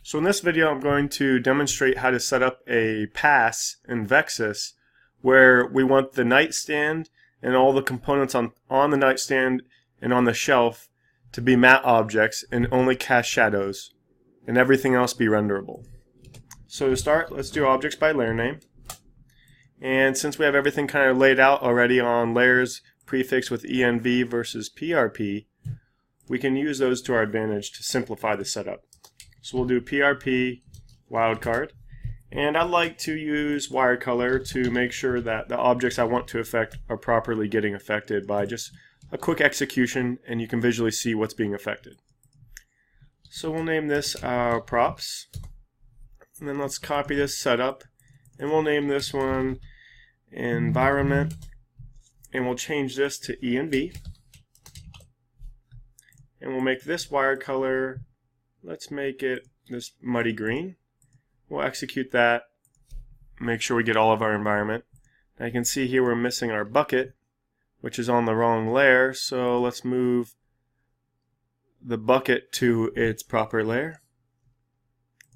So in this video I'm going to demonstrate how to set up a pass in Vexus where we want the nightstand and all the components on the nightstand and on the shelf to be matte objects and only cast shadows, and everything else be renderable. So to start, let's do objects by layer name. And since we have everything kind of laid out already on layers prefixed with env versus prp, we can use those to our advantage to simplify the setup. So we'll do PRP wildcard, and I like to use wirecolor to make sure that the objects I want to affect are properly getting affected by just a quick execution, and you can visually see what's being affected. So we'll name this our props, and then let's copy this setup, and we'll name this one environment, and we'll change this to env, and we'll make this wirecolor, let's make it this muddy green. We'll execute that, make sure we get all of our environment. Now you can see here we're missing our bucket, which is on the wrong layer, so let's move the bucket to its proper layer.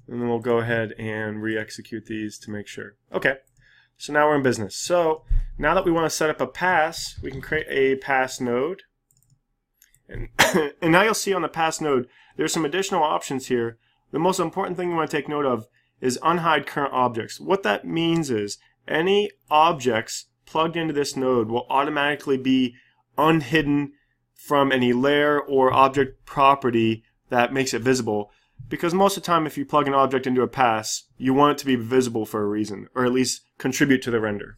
And then we'll go ahead and re-execute these to make sure. Okay, so now we're in business. So now that we want to set up a pass, we can create a pass node. And, and now you'll see on the pass node, there's some additional options here. The most important thing you want to take note of is unhide current objects. What that means is any objects plugged into this node will automatically be unhidden from any layer or object property that makes it visible. Because most of the time if you plug an object into a pass, you want it to be visible for a reason, or at least contribute to the render.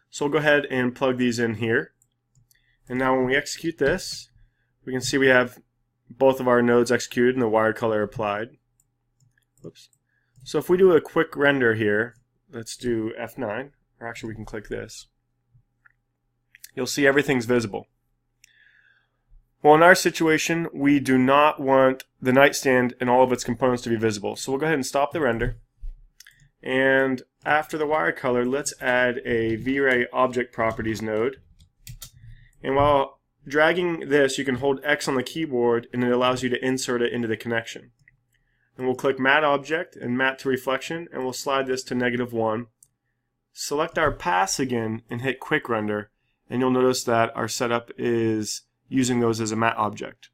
So we'll go ahead and plug these in here. And now when we execute this, we can see we have both of our nodes executed and the wirecolor applied. Whoops. So if we do a quick render here, let's do F9, or actually we can click this. You'll see everything's visible. Well, in our situation, we do not want the nightstand and all of its components to be visible. So we'll go ahead and stop the render. And after the wirecolor, let's add a V-Ray object properties node. And while dragging this, you can hold X on the keyboard and it allows you to insert it into the connection. And we'll click matte object and matte to reflection, and we'll slide this to -1. Select our pass again and hit quick render, and you'll notice that our setup is using those as a matte object.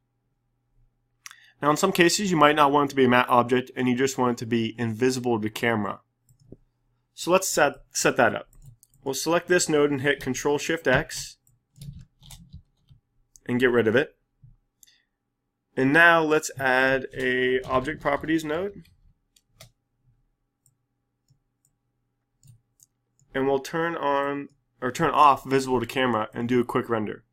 Now in some cases you might not want it to be a matte object and you just want it to be invisible to camera. So let's set that up. We'll select this node and hit Control-Shift-X and get rid of it. And now let's add a object properties node. And we'll turn on or turn off visible to camera and do a quick render.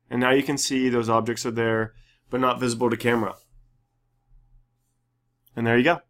And now you can see those objects are there, but not visible to camera. And there you go.